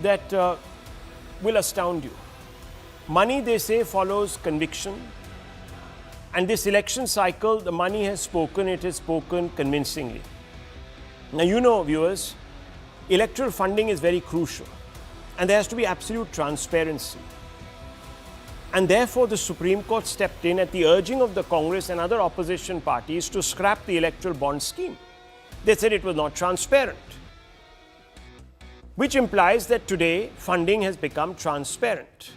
that will astound you. Money, they say, follows conviction. And this election cycle, the money has spoken, it has spoken convincingly. Now, you know, viewers, electoral funding is very crucial. And there has to be absolute transparency. And therefore, the Supreme Court stepped in at the urging of the Congress and other opposition parties to scrap the electoral bond scheme. They said it was not transparent, which implies that today funding has become transparent.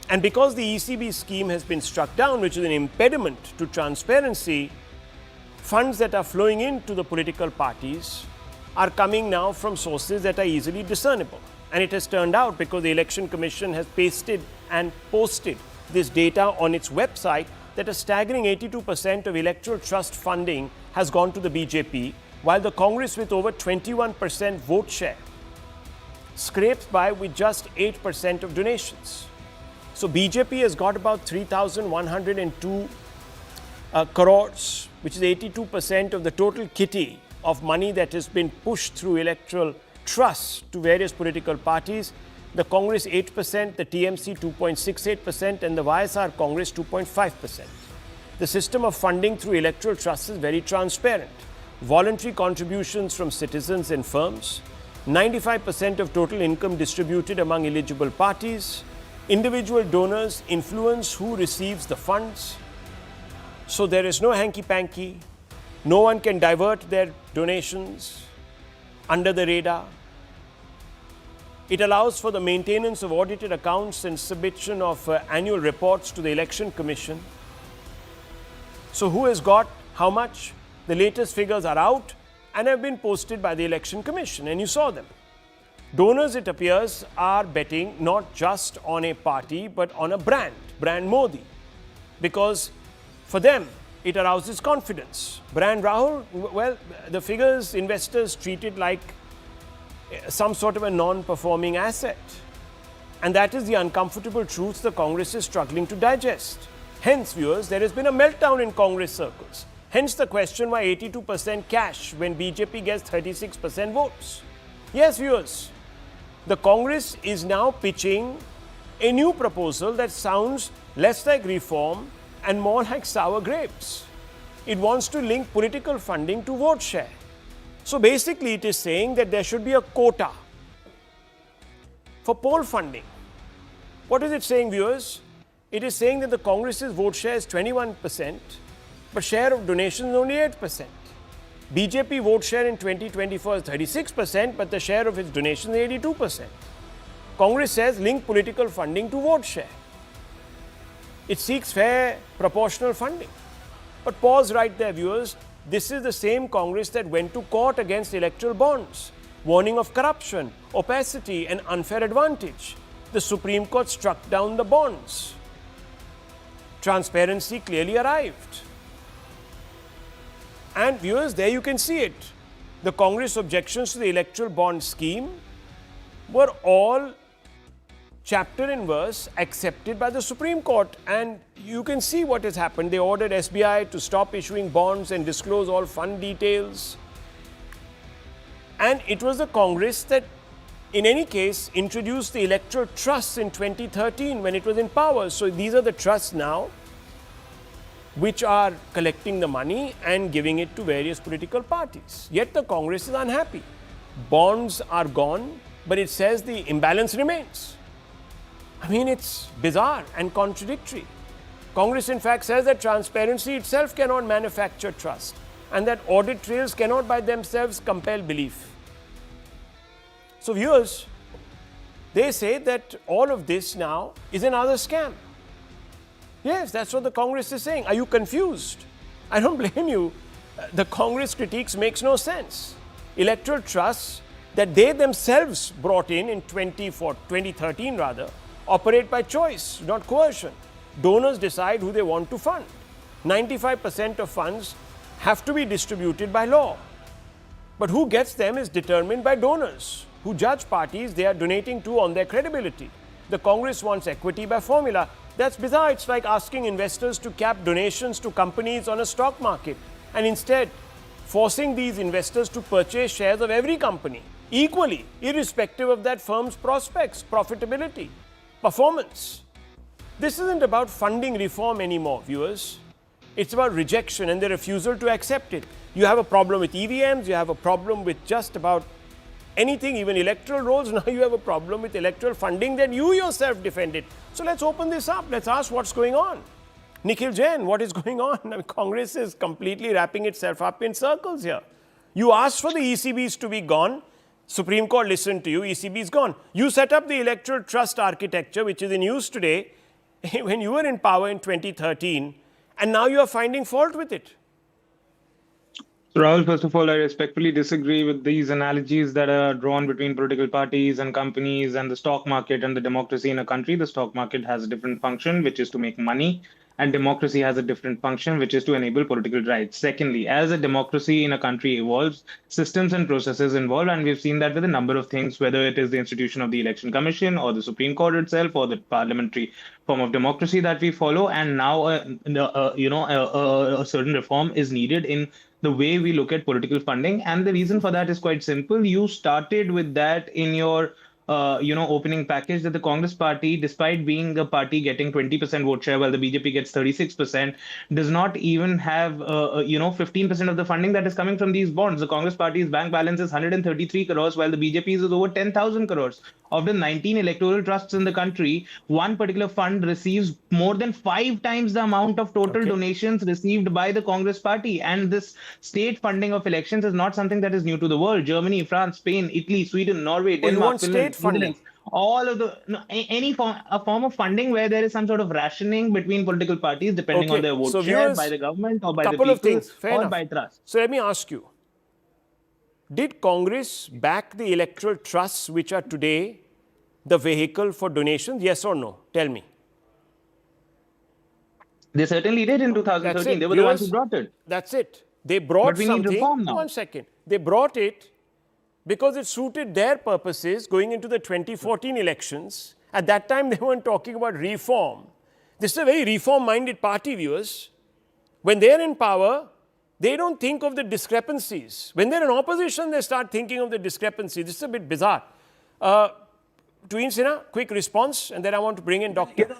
And because the ECB scheme has been struck down, which is an impediment to transparency, funds that are flowing into the political parties are coming now from sources that are easily discernible. And it has turned out, because the Election Commission has pasted and posted this data on its website, that a staggering 82% of electoral trust funding has gone to the BJP, while the Congress, with over 21% vote share, scrapes by with just 8% of donations. So BJP has got about 3,102 crores, which is 82% of the total kitty of money that has been pushed through electoral trusts to various political parties. The Congress 8%, the TMC 2.68%, and the YSR Congress 2.5%. The system of funding through electoral trusts is very transparent. Voluntary contributions from citizens and firms, 95% of total income distributed among eligible parties. Individual donors influence who receives the funds. So there is no hanky-panky. No one can divert their donations under the radar. It allows for the maintenance of audited accounts and submission of annual reports to the Election Commission. So who has got how much? The latest figures are out and have been posted by the Election Commission, and you saw them. Donors, it appears, are betting not just on a party but on a brand Modi, because for them it arouses confidence. Brand Rahul, well, the figures investors treat it like some sort of a non-performing asset. And that is the uncomfortable truth the Congress is struggling to digest. Hence, viewers, there has been a meltdown in Congress circles. Hence the question, why 82% cash when BJP gets 36% votes. Yes, viewers, the Congress is now pitching a new proposal that sounds less like reform and more like sour grapes. It wants to link political funding to vote share. So basically, it is saying that there should be a quota for poll funding. What is it saying, viewers? It is saying that the Congress's vote share is 21%, but share of donations is only 8%. BJP vote share in 2024 is 36%, but the share of its donations is 82%. Congress says link political funding to vote share. It seeks fair, proportional funding. But pause right there, viewers. This is the same Congress that went to court against electoral bonds, warning of corruption, opacity, and unfair advantage. The Supreme Court struck down the bonds. Transparency clearly arrived. And viewers, there you can see it. The Congress objections to the electoral bond scheme were all chapter and verse accepted by the Supreme Court. And you can see what has happened. They ordered SBI to stop issuing bonds and disclose all fund details. And it was the Congress that, in any case, introduced the electoral trusts in 2013 when it was in power. So these are the trusts now which are collecting the money and giving it to various political parties. Yet the Congress is unhappy. Bonds are gone, but it says the imbalance remains. I mean, it's bizarre and contradictory. Congress, in fact, says that transparency itself cannot manufacture trust and that audit trails cannot by themselves compel belief. So, viewers, they say that all of this now is another scam. Yes, that's what the Congress is saying. Are you confused? I don't blame you. The Congress critiques makes no sense. Electoral trusts that they themselves brought in 2013 operate by choice, not coercion. Donors decide who they want to fund. 95% of funds have to be distributed by law. But who gets them is determined by donors, who judge parties they are donating to on their credibility. The Congress wants equity by formula. That's bizarre. It's like asking investors to cap donations to companies on a stock market and instead forcing these investors to purchase shares of every company equally, irrespective of that firm's prospects, profitability, performance. This isn't about funding reform anymore, viewers. It's about rejection and the refusal to accept it. You have a problem with EVMs, you have a problem with just about anything, even electoral rolls. Now you have a problem with electoral funding that you yourself defended. So let's open this up. Let's ask what's going on. Nikhil Jain, what is going on? I mean, Congress is completely wrapping itself up in circles here. You asked for the ECBs to be gone. Supreme Court listened to you. ECB is gone. You set up the electoral trust architecture, which is in use today, when you were in power in 2013, and now you are finding fault with it. Rahul, first of all, I respectfully disagree with these analogies that are drawn between political parties and companies and the stock market and the democracy in a country. The stock market has a different function, which is to make money, and democracy has a different function, which is to enable political rights. Secondly, as a democracy in a country evolves, systems and processes involve, and we've seen that with a number of things, whether it is the institution of the Election Commission or the Supreme Court itself or the parliamentary form of democracy that we follow. And now, a certain reform is needed in the way we look at political funding. And the reason for that is quite simple. You started with that in your opening package, that the Congress party, despite being the party getting 20% vote share while the BJP gets 36%, does not even have 15% of the funding that is coming from these bonds. The Congress party's bank balance is 133 crores while the BJP's is over 10,000 crores. Of the 19 electoral trusts in the country, one particular fund receives more than 5 times the amount of total donations received by the Congress party. And this state funding of elections is not something that is new to the world. Germany, France, Spain, Italy, Sweden, Norway, Denmark, Finland, funding. all of any form of funding where there is some sort of rationing between political parties depending on their vote share by the government or by the people or by trust. So let me ask you, did Congress back the electoral trusts which are today the vehicle for donations? Yes or no? Tell me. They certainly did in 2013. They were the ones who brought it. That's it. They brought but we something. Need reform now. 1 second. They brought it because it suited their purposes going into the 2014 elections. At that time, they weren't talking about reform. This is a very reform-minded party, viewers. When they're in power, they don't think of the discrepancies. When they're in opposition, they start thinking of the discrepancies. This is a bit bizarre. Tween Sinha, quick response, and then I want to bring in Dr.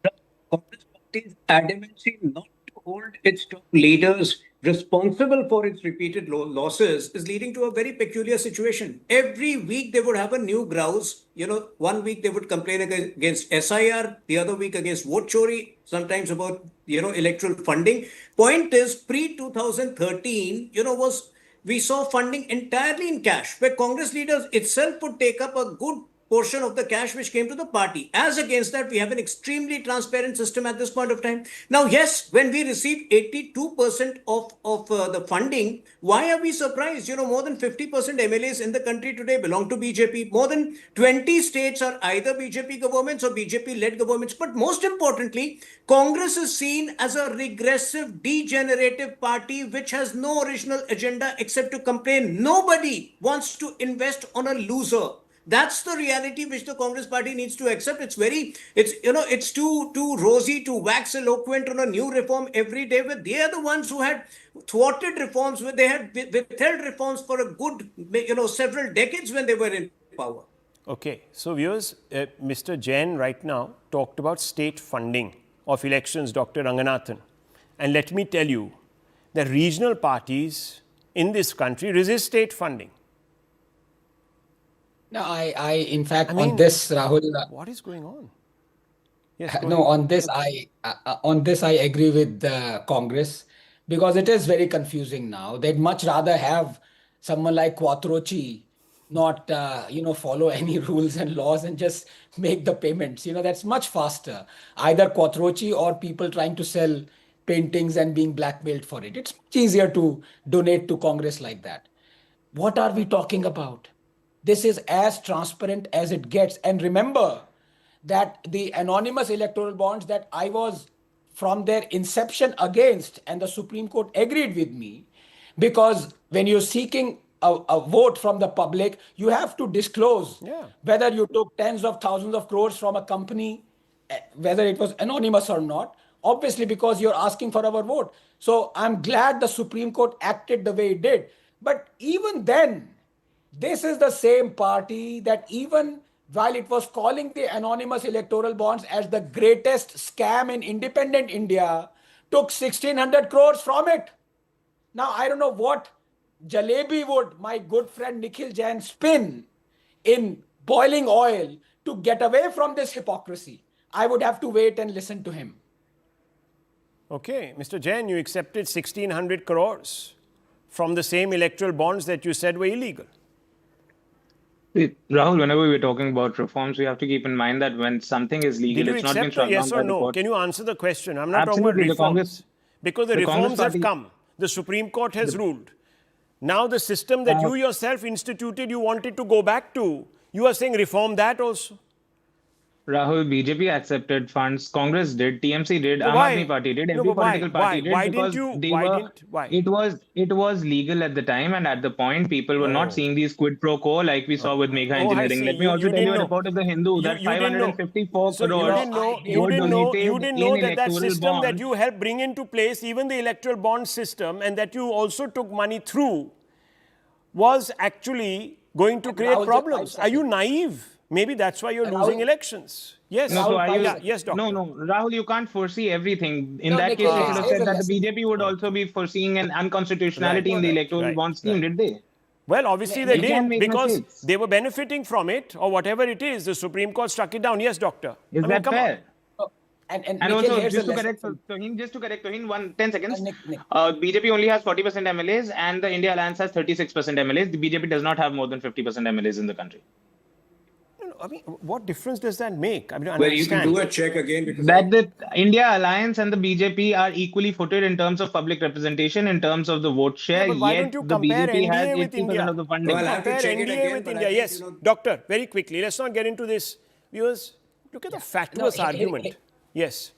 The Congress Party's adamancy not to hold its top leaders responsible for its repeated losses is leading to a very peculiar situation. Every week they would have a new grouse. 1 week they would complain against SIR, the other week against vote chori, sometimes about, electoral funding. Point is, pre-2013, we saw funding entirely in cash, where Congress leaders itself would take up a good portion of the cash which came to the party. As against that, we have an extremely transparent system at this point of time. Now, yes, when we receive 82% of the funding, why are we surprised? More than 50% MLAs in the country today belong to BJP. More than 20 states are either BJP governments or BJP-led governments. But most importantly, Congress is seen as a regressive, degenerative party which has no original agenda except to complain. Nobody wants to invest on a loser. That's the reality which the Congress party needs to accept. It's too rosy to wax eloquent on a new reform every day. But they are the ones who had thwarted reforms, where they had withheld reforms for a good, several decades when they were in power. Okay, so viewers, Mr. Jain right now talked about state funding of elections, Dr. Ranganathan. And let me tell you that regional parties in this country resist state funding. No, in fact, on this, Rahul. What is going on? Yes, no, on this, I agree with Congress, because it is very confusing now. They'd much rather have someone like Quattrochi not, follow any rules and laws and just make the payments. That's much faster. Either Quattrochi or people trying to sell paintings and being blackmailed for it. It's much easier to donate to Congress like that. What are we talking about? This is as transparent as it gets. And remember that the anonymous electoral bonds that I was from their inception against, and the Supreme Court agreed with me, because when you're seeking a vote from the public, you have to disclose whether you took tens of thousands of crores from a company, whether it was anonymous or not, obviously because you're asking for our vote. So I'm glad the Supreme Court acted the way it did. But even then, This is the same party that even while it was calling the anonymous electoral bonds as the greatest scam in independent India, took 1,600 crores from it. Now, I don't know what jalebi would my good friend Nikhil Jain spin in boiling oil to get away from this hypocrisy. I would have to wait and listen to him. Okay, Mr. Jain, you accepted 1,600 crores from the same electoral bonds that you said were illegal. Rahul, whenever we're talking about reforms, we have to keep in mind that when something is legal, Did you it's not been accept struck yes down or by the no? court. Can you answer the question? I'm not talking Absolutely, about reforms. Because the the Congress reforms have party- come. The Supreme Court has ruled. Now the system that you yourself instituted, you wanted to go back to. You are saying reform that also. Rahul, BJP accepted funds. Congress did. TMC did. So Aam why? Aadmi Party did. No, Every but why? political party Why? did Why because didn't you? they Why were. didn't? Why? It was legal at the time, and at the point, people were not seeing these quid pro quo like we saw with Megha Oh, I Engineering. see. Let me also tell didn't you a know. report of the Hindu that You didn't know. 554 So crores you didn't know. You were didn't know. You donated didn't in know that electoral system that bonds. you helped bring into place, even the electoral bond system, and that you also took money through, was actually going to create Rahul, problems. just Are you naive? Maybe that's why you're Rahul- losing elections. Yes. No, so are you, Yeah, yes, doctor. no, Rahul, you can't foresee everything. In No, that Nikhil, case, you should have here's said a that the lesson. BJP would also be foreseeing an unconstitutionality in the electoral bond scheme, did they? Well, obviously they You can did make because mistakes. they were benefiting from it or whatever it is. The Supreme Court struck it down. Yes, doctor. Is that come fair? on. And And Nikhil, also, here's just a to lesson. correct Tohin, 10 seconds. Nick. BJP only has 40% MLAs, and the India Alliance has 36% MLAs. The BJP does not have more than 50% MLAs in the country. I mean, what difference does that make? I mean, I Well, you can understand. do a check again because That the India Alliance and the BJP are equally footed in terms of public representation, in terms of the vote share. But why Yet don't you the compare BJP has NDA with 80% India? of the funding. Well, I'll have to Compare check it NDA again, with but I India. think, Yes, doctor, very quickly. Let's not get into this. Viewers, look at the fatuous No, argument. Yes.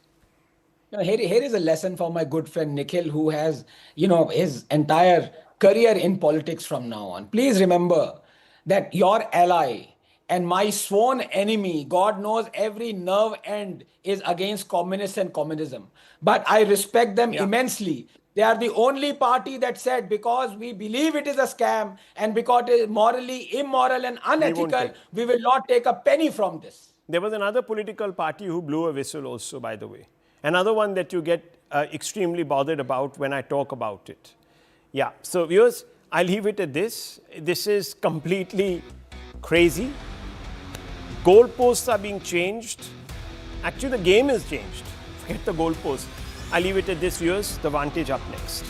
No, here is a lesson for my good friend Nikhil, who has, his entire career in politics from now on. Please remember that your ally and my sworn enemy, God knows every nerve end, is against communists and communism. But I respect them immensely. They are the only party that said, because we believe it is a scam and because it is morally immoral and unethical, take. we will not take a penny from this. There was another political party who blew a whistle also, by the way. Another one that you get extremely bothered about when I talk about it. Yeah, so viewers, I'll leave it at this. This is completely crazy. Goalposts are being changed. Actually, the game is changed. Forget the goalposts. I'll leave it at this, viewers. The Vantage up next.